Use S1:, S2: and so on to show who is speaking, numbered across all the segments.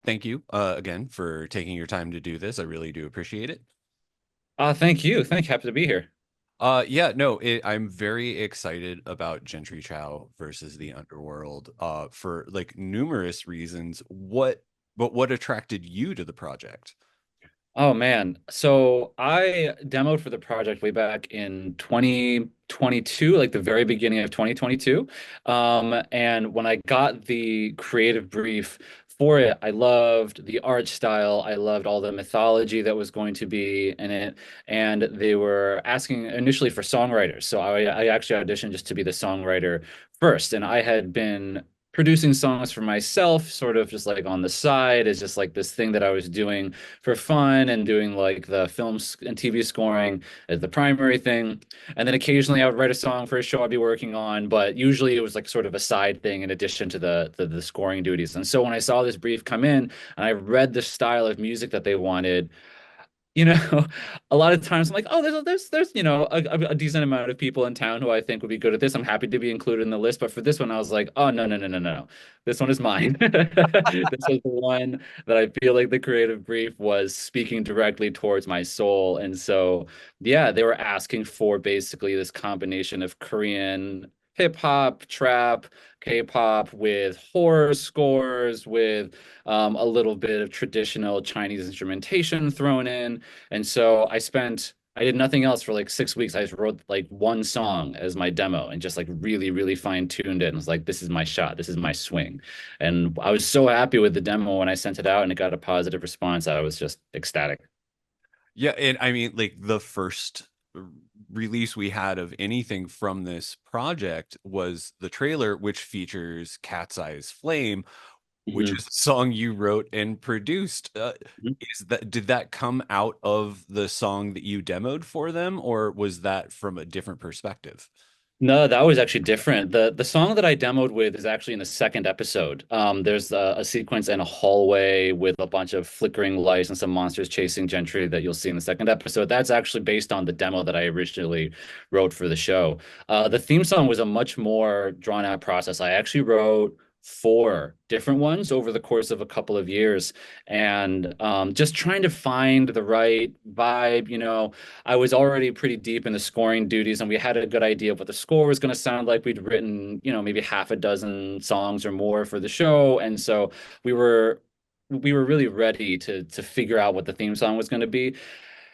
S1: thank you again for taking your time to do this. I really do appreciate it.
S2: Thank you. Happy to be here.
S1: Yeah, no, I'm very excited about Gentry Chau versus the Underworld for like numerous reasons. What attracted you to the project?
S2: Oh man. So I demoed for the project way back in 2022, like the very beginning of 2022. And when I got the creative brief for it, I loved the art style. I loved all the mythology that was going to be in it. And they were asking initially for songwriters. So I actually auditioned just to be the songwriter first. And I had been producing songs for myself, sort of just like on the side, is just like this thing that I was doing for fun and doing like the films and TV scoring as the primary thing. And then occasionally I would write a song for a show I'd be working on, but usually it was like sort of a side thing in addition to the scoring duties. And so when I saw this brief come in and I read the style of music that they wanted, you know, a lot of times I'm like, oh, there's a decent amount of people in town who I think would be good at this. I'm happy to be included in the list, but for this one, I was like, oh no, this one is mine. This was the one that I feel like the creative brief was speaking directly towards my soul, and so yeah, they were asking for basically this combination of Korean hip hop, trap, K-pop with horror scores, with a little bit of traditional Chinese instrumentation thrown in. And so I did nothing else for like 6 weeks. I just wrote like one song as my demo and just like really, really fine-tuned it. And was like, this is my shot. This is my swing. And I was so happy with the demo when I sent it out and it got a positive response. I was just ecstatic.
S1: Yeah, and I mean, like the first release we had of anything from this project was the trailer, which features KATSEYE's Flame, which
S2: Mhm.
S1: is a song you wrote and produced. Did that come out of the song that you demoed for them, or was that from a different perspective?
S2: No, that was actually different. The song that I demoed with is actually in the second episode. There's a sequence in a hallway with a bunch of flickering lights and some monsters chasing Gentry that you'll see in the second episode. That's actually based on the demo that I originally wrote for the show. The theme song was a much more drawn out process. I actually wrote four different ones over the course of a couple of years, and just trying to find the right vibe. I was already pretty deep in the scoring duties, and we had a good idea of what the score was going to sound like. We'd written, maybe half a dozen songs or more for the show, and so we were we were really ready to figure out what the theme song was going to be.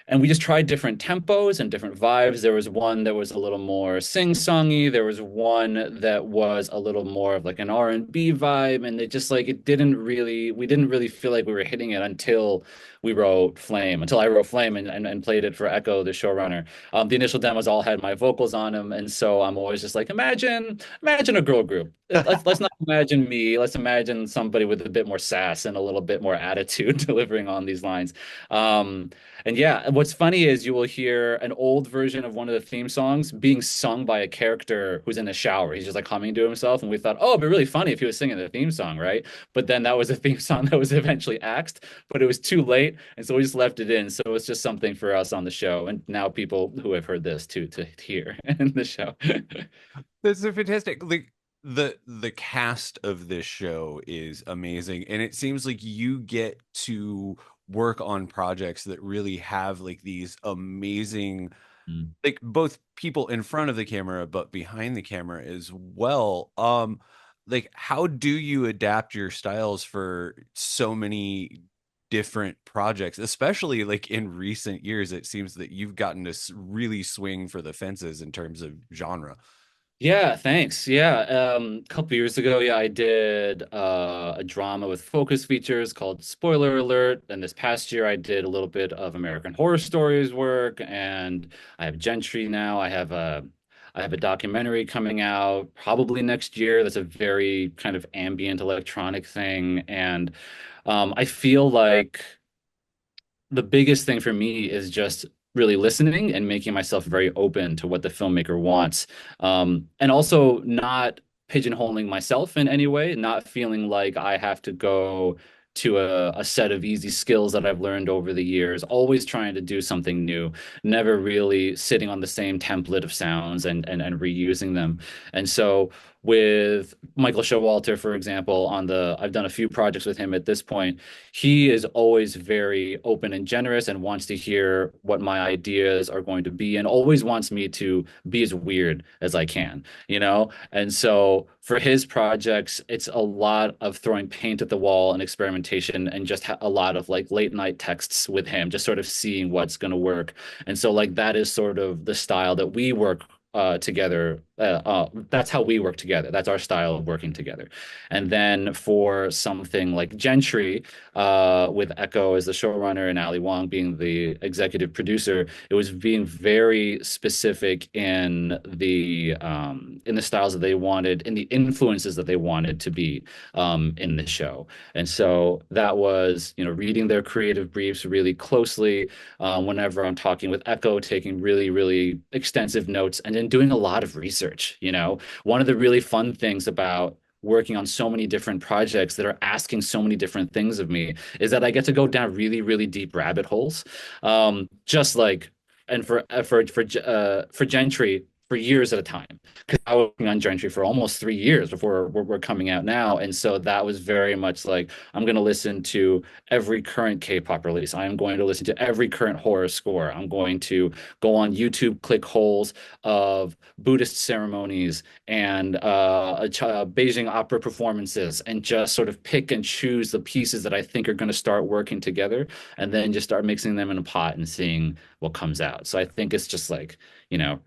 S2: And we just tried different tempos and different vibes. There was one that was a little more sing-songy. There was one that was a little more of like an R&B vibe. And it just like we didn't really feel like we were hitting it until I wrote Flame and played it for Echo, the showrunner. The initial demos all had my vocals on them. And so I'm always just like, imagine a girl group. Let's not imagine me. Let's imagine somebody with a bit more sass and a little bit more attitude delivering on these lines. Um, and yeah, what's funny is you will hear an old version of one of the theme songs being sung by a character who's in the shower. He's just like humming to himself. And we thought, oh, it'd be really funny if he was singing the theme song, right? But then that was a theme song that was eventually axed, but it was too late. And so we just left it in. So it's just something for us on the show. And now people who have heard this to hear in the show.
S1: That's so fantastic. Like the cast of this show is amazing, and it seems like you get to work on projects that really have like these amazing,
S2: Mm.
S1: like both people in front of the camera but behind the camera as well. Like how do you adapt your styles for so many different projects, especially like in recent years? It seems that you've gotten to really swing for the fences in terms of genre.
S2: Yeah, thanks. Yeah, a couple years ago, yeah, I did a drama with focus features called Spoiler Alert. And this past year, I did a little bit of American Horror Stories work, and I have Gentry now. I have a documentary coming out probably next year. That's a very kind of ambient electronic thing, and I feel like the biggest thing for me is just really listening and making myself very open to what the filmmaker wants. And also not pigeonholing myself in any way, not feeling like I have to go to a set of easy skills that I've learned over the years, always trying to do something new, never really sitting on the same template of sounds and reusing them. And so with Michael Showalter, for example, I've done a few projects with him at this point. He is always very open and generous and wants to hear what my ideas are going to be and always wants me to be as weird as I can, you know? And so for his projects, it's a lot of throwing paint at the wall and experimentation and just a lot of like late night texts with him, just sort of seeing what's going to work. And so like that is sort of the style that we work together. That's how we work together. That's our style of working together. And then for something like Gentry, with Echo as the showrunner and Ali Wong being the executive producer, it was being very specific in the styles that they wanted, in the influences that they wanted to be in the show. And so that was, you know, reading their creative briefs really closely whenever I'm talking with Echo, taking really, really extensive notes and then doing a lot of research. You know, one of the really fun things about working on so many different projects that are asking so many different things of me is that I get to go down really, really deep rabbit holes. Just like, and for Gentry, for years at a time. Because I was working on Gentry for almost 3 years before we're coming out now. And so that was very much like, I'm going to listen to every current K-pop release. I am going to listen to every current horror score. I'm going to go on YouTube, click holes of Buddhist ceremonies and Beijing opera performances, and just sort of pick and choose the pieces that I think are going to start working together, and then just start mixing them in a pot and seeing what comes out. So I think it's just like, you know,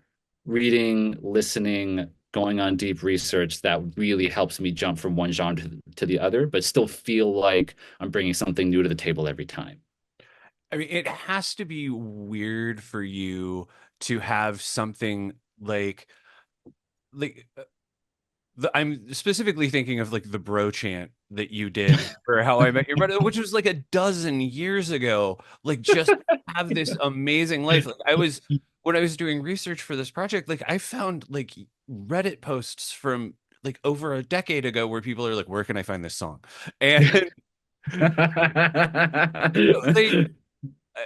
S2: reading, listening, going on deep research that really helps me jump from one genre to the other, but still feel like I'm bringing something new to the table every time.
S1: I mean, it has to be weird for you to have something like I'm specifically thinking of like the bro chant that you did for How I Met Your Mother, which was like a dozen years ago. Like just have this amazing life. Like I was when I was doing research for this project, like I found like Reddit posts from like over a decade ago where people are like, "Where can I find this song?" And they uh,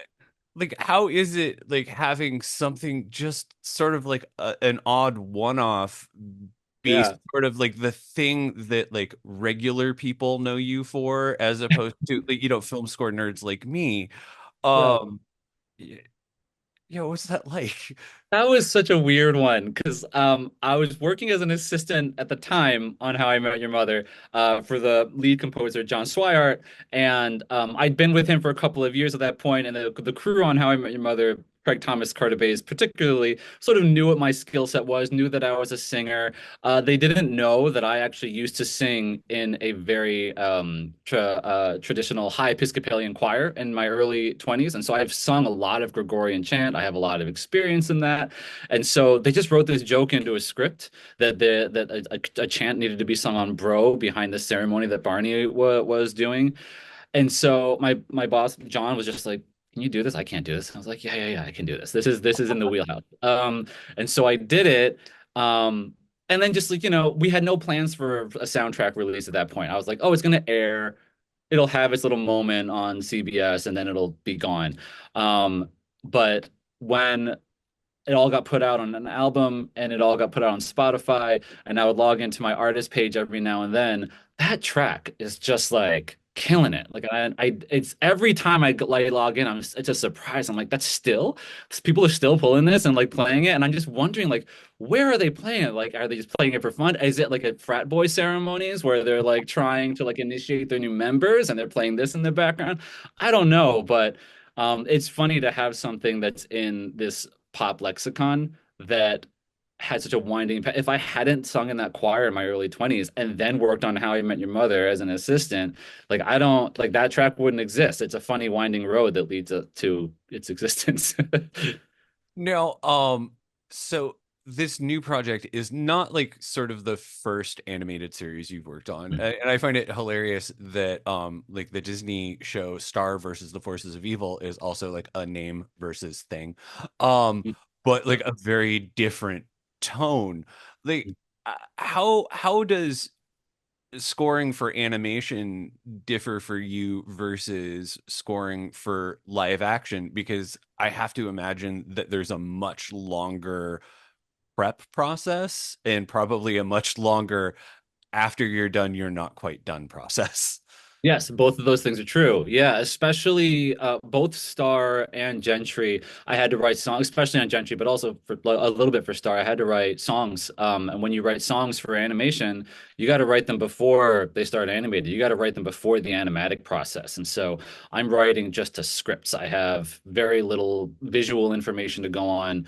S1: like how is it like having something just sort of like an odd one-off be
S2: Yeah,
S1: sort of like the thing that like regular people know you for as opposed to like film score nerds like me.
S2: yeah.
S1: um y- what's that like?
S2: That was such a weird one because I was working as an assistant at the time on How I Met Your Mother for the lead composer John Swihart, and I'd been with him for a couple of years at that point, and the crew on How I Met Your Mother, Craig Thomas, Carter Bays particularly, sort of knew what my skill set was, knew that I was a singer. They didn't know that I actually used to sing in a very traditional high Episcopalian choir in my early 20s, and so I've sung a lot of Gregorian chant. I have a lot of experience in that. And so they just wrote this joke into a script that a chant needed to be sung on bro behind the ceremony that Barney was doing. And so my boss John was just like, "Can you do this? I can't do this." I was like, "Yeah, yeah, yeah, I can do this. This is in the wheelhouse." And so I did it. And then just like, you know, we had no plans for a soundtrack release at that point. I was like, "Oh, it's gonna air. It'll have its little moment on CBS, and then it'll be gone." But when it all got put out on an album and it all got put out on Spotify, and I would log into my artist page every now and then. That track is just like killing it. Like it's every time like log in, it's a surprise. I'm like, that's still people are still pulling this and like playing it, and I'm just wondering like, where are they playing it? Like, are they just playing it for fun? Is it like a frat boy ceremonies where they're like trying to like initiate their new members and they're playing this in the background? I don't know, but it's funny to have something that's in this pop lexicon that had such a winding impact. If I hadn't sung in that choir in my early 20s and then worked on How I Met Your Mother as an assistant, like I don't like that track wouldn't exist. It's a funny winding road that leads to its existence.
S1: No, so this new project is not like sort of the first animated series you've worked on. And I find it hilarious that like the Disney show Star versus the Forces of Evil is also like a name versus thing. Um, but like a very different tone. Like how does scoring for animation differ for you versus scoring for live action? Because I have to imagine that there's a much longer prep process and probably a much longer after you're done, you're not quite done process.
S2: Yes, both of those things are true. Yeah, especially both Star and Gentry. I had to write songs, especially on Gentry, but also for a little bit for Star. I had to write songs. And when you write songs for animation, you got to write them before they start animated. You got to write them before the animatic process. And so I'm writing just to scripts. I have very little visual information to go on.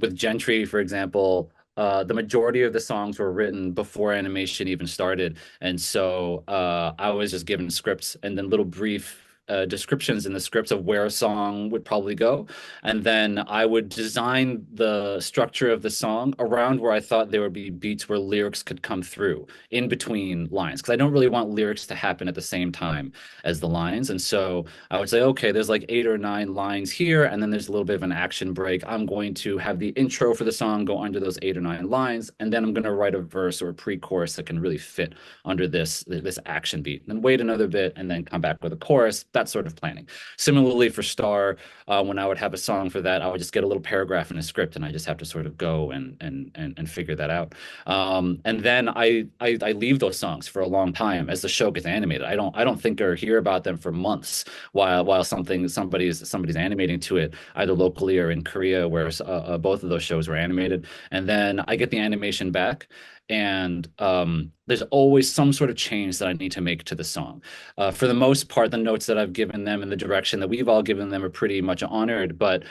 S2: With Gentry, for example, the majority of the songs were written before animation even started. And so I was just given scripts and then little brief descriptions in the scripts of where a song would probably go. And then I would design the structure of the song around where I thought there would be beats where lyrics could come through in between lines. Because I don't really want lyrics to happen at the same time as the lines. And so I would say, okay, there's like 8 or 9 lines here, and then there's a little bit of an action break. I'm going to have the intro for the song go under those 8 or 9 lines, and then I'm going to write a verse or a pre-chorus that can really fit under this action beat. Then wait another bit, and then come back with a chorus. That sort of planning. Similarly for Star, when I would have a song for that, I would just get a little paragraph in a script, and I just have to sort of go and figure that out. And then I leave those songs for a long time as the show gets animated. I don't think or hear about them for months while somebody's animating to it either locally or in Korea, where both of those shows were animated. And then I get the animation back, and there's always some sort of change that I need to make to the song. For the most part, the notes that I've given them and the direction that we've all given them are pretty much honored. But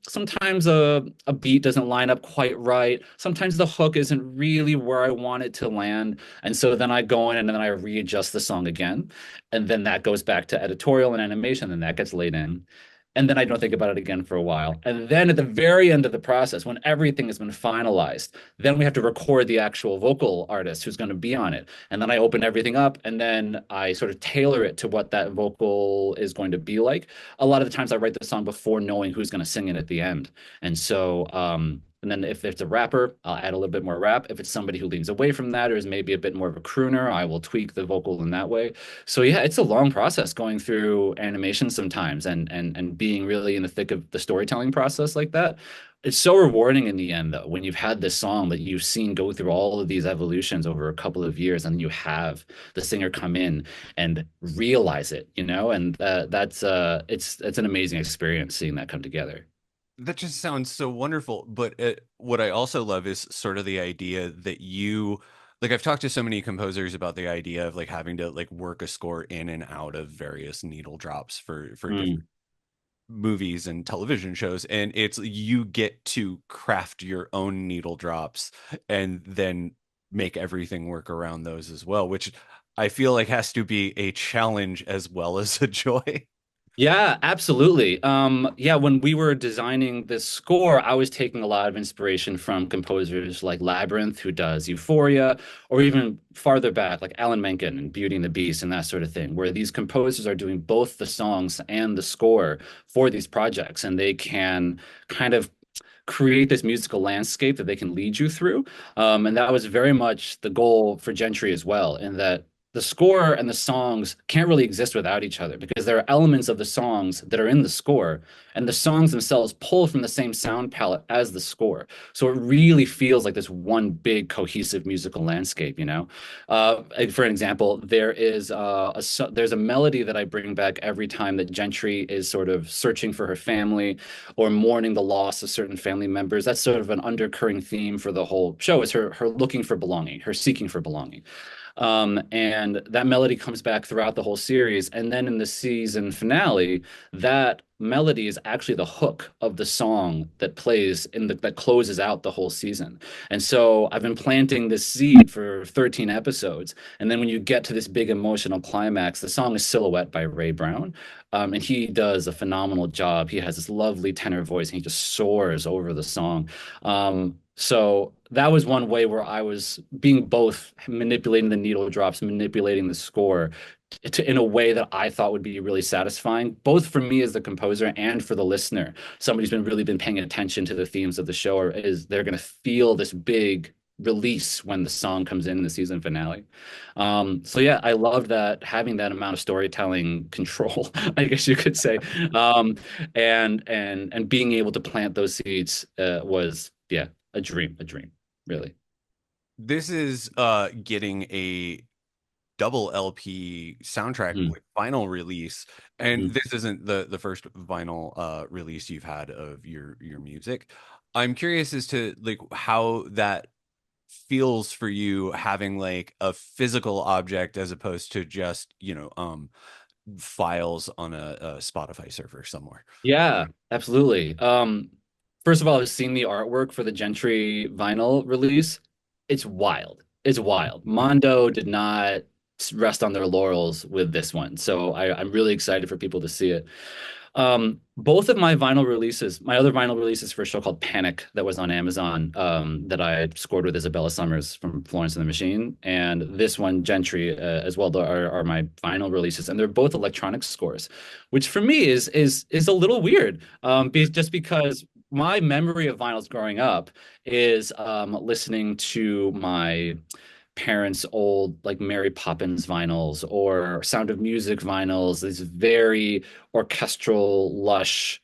S2: sometimes a beat doesn't line up quite right. Sometimes the hook isn't really where I want it to land, and so then I go in and then I readjust the song again, and then that goes back to editorial and animation, and that gets laid in. And then I don't think about it again for a while. And then at the very end of the process, when everything has been finalized, then we have to record the actual vocal artist who's going to be on it. And then I open everything up, and then I sort of tailor it to what that vocal is going to be like. A lot of the times I write the song before knowing who's going to sing it at the end. And so, and then if it's a rapper, I'll add a little bit more rap. If it's somebody who leans away from that or is maybe a bit more of a crooner, I will tweak the vocal in that way. So yeah, it's a long process going through animation sometimes, and being really in the thick of the storytelling process like that. It's so rewarding in the end, though, when you've had this song that you've seen go through all of these evolutions over a couple of years, and you have the singer come in and realize it, and that's it's an amazing experience seeing that come together.
S1: That just sounds so wonderful. But what I also love is sort of the idea that like I've talked to so many composers about the idea of like having to like work a score in and out of various needle drops for
S2: Mm.
S1: different movies and television shows, and it's you get to craft your own needle drops and then make everything work around those as well, which I feel like has to be a challenge as well as a joy.
S2: Yeah, absolutely. Yeah, when we were designing this score, I was taking a lot of inspiration from composers like Labyrinth, who does Euphoria, or even farther back, like Alan Menken and Beauty and the Beast and that sort of thing, where these composers are doing both the songs and the score for these projects, and they can kind of create this musical landscape that they can lead you through. And that was very much the goal for Gentry as well, in that the score and the songs can't really exist without each other, because there are elements of the songs that are in the score, and the songs themselves pull from the same sound palette as the score. So it really feels like this one big cohesive musical landscape. For an example, there's a melody that I bring back every time that Gentry is sort of searching for her family or mourning the loss of certain family members. That's sort of an undercurring theme for the whole show, is her looking for belonging, her seeking for belonging. And that melody comes back throughout the whole series. And then in the season finale, that melody is actually the hook of the song that plays that closes out the whole season. And so I've been planting this seed for 13 episodes. And then when you get to this big emotional climax, the song is Silhouette by Ray Brown. And he does a phenomenal job. He has this lovely tenor voice, and he just soars over the song. So that was one way where I was being both manipulating the needle drops, manipulating the score in a way that I thought would be really satisfying, both for me as the composer and for the listener. Somebody who's really been paying attention to the themes of the show, or is they're going to feel this big release when the song comes in the season finale. So yeah, I loved that, having that amount of storytelling control, I guess you could say, and being able to plant those seeds was, yeah, a dream, really.
S1: This is getting a double LP soundtrack
S2: Mhm.
S1: with vinyl release, and
S2: Mhm.
S1: this isn't the first vinyl release you've had of your music. I'm curious as to like how that feels for you having like a physical object as opposed to just, files on a Spotify server somewhere.
S2: Yeah, absolutely. First of all, I've seen the artwork for the Gentry vinyl release. It's wild. It's wild. Mondo did not rest on their laurels with this one, so I'm really excited for people to see it. Both of my vinyl releases, my other vinyl releases for a show called Panic that was on Amazon, that I scored with Isabella Summers from Florence and the Machine, and this one, Gentry, as well, are my vinyl releases, and they're both electronic scores, which for me is a little weird, just because my memory of vinyls growing up is listening to my parents' old like Mary Poppins vinyls or Sound of Music vinyls, these very orchestral, lush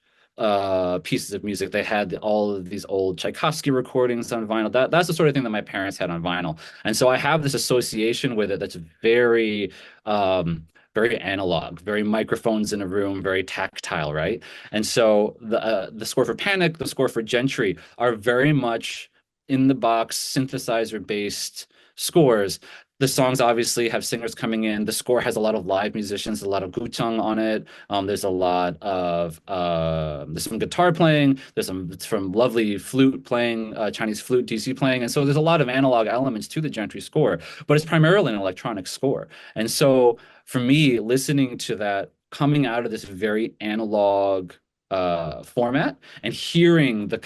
S2: pieces of music. They had all of these old Tchaikovsky recordings on vinyl. That's the sort of thing that my parents had on vinyl. And so I have this association with it that's very analog, very microphones in a room, very tactile, right? And so the score for Panic, the score for Gentry are very much in the box synthesizer based scores. The songs obviously have singers coming in. The score has a lot of live musicians, a lot of guzheng on it. There's a lot of there's some guitar playing. There's some lovely flute playing, Chinese flute DC playing, and so there's a lot of analog elements to the Gentry score. But it's primarily an electronic score. And so for me, listening to that coming out of this very analog format and hearing the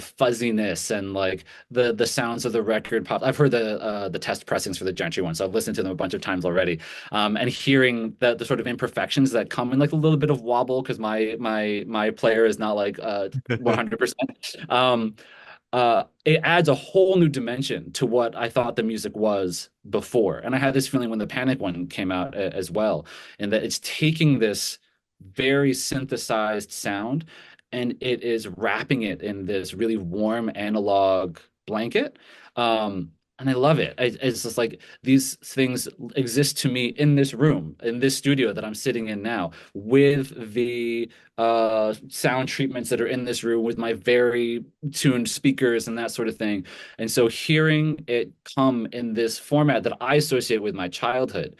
S2: fuzziness and like the sounds of the record pop. I've heard the test pressings for the Gentry one, so I've listened to them a bunch of times already. And hearing the sort of imperfections that come in, like a little bit of wobble, because my player is not like 100%. It adds a whole new dimension to what I thought the music was before. And I had this feeling when the Panic one came out as well, in that it's taking this very synthesized sound and it is wrapping it in this really warm analog blanket. And I love it. It's just like these things exist to me in this room, in this studio that I'm sitting in now, with the sound treatments that are in this room, with my very tuned speakers and that sort of thing. And so hearing it come in this format that I associate with my childhood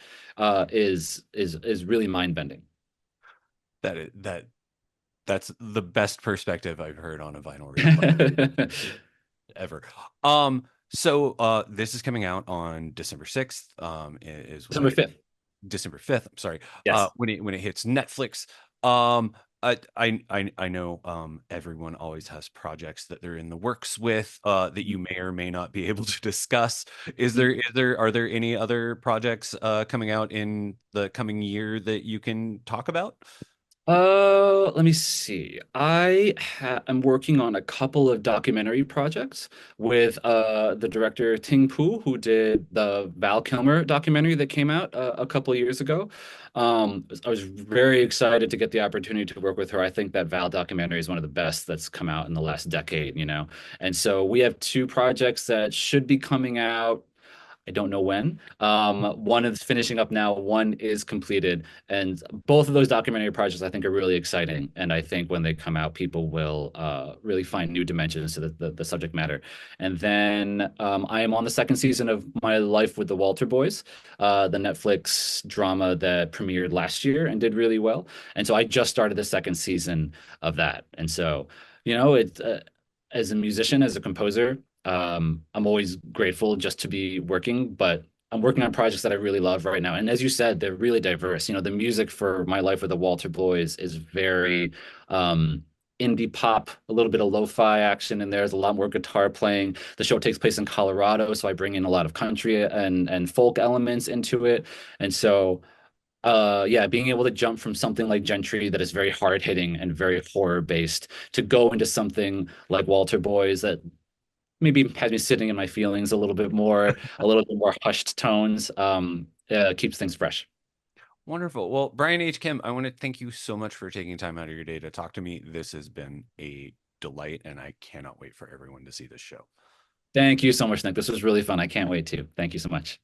S2: is really mind-bending.
S1: That's the best perspective I've heard on a vinyl record ever. This is coming out on December 6th, is when
S2: December
S1: it
S2: 5th.
S1: December 5th, I'm sorry.
S2: Yes.
S1: When it hits Netflix. Um I know everyone always has projects that they're in the works with that you may or may not be able to discuss. Are there any other projects coming out in the coming year that you can talk about?
S2: Let me see. I'm working on a couple of documentary projects with the director Ting Pu, who did the Val Kilmer documentary that came out a couple of years ago. I was very excited to get the opportunity to work with her. I think that Val documentary is one of the best that's come out in the last decade, you know. And so we have two projects that should be coming out. I don't know when. One is finishing up now, one is completed. And both of those documentary projects I think are really exciting. And I think when they come out, people will really find new dimensions to the subject matter. And then I am on the second season of My Life with the Walter Boys, the Netflix drama that premiered last year and did really well. And so I just started the second season of that. And so, as a musician, as a composer, I'm always grateful just to be working, but I'm working on projects that I really love right now. And as you said, they're really diverse. You know, the music for My Life with the Walter Boys is very indie pop, a little bit of lo-fi action, and there's a lot more guitar playing. The show takes place in Colorado, so I bring in a lot of country and folk elements into it. And so yeah, being able to jump from something like Gentry that is very hard hitting and very horror based to go into something like Walter Boys that maybe has me sitting in my feelings a little bit more hushed tones. Keeps things fresh.
S1: Wonderful. Well, Brian H. Kim, I want to thank you so much for taking time out of your day to talk to me. This has been a delight, and I cannot wait for everyone to see this show.
S2: Thank you so much, Nick. This was really fun. I can't wait to. Thank you so much.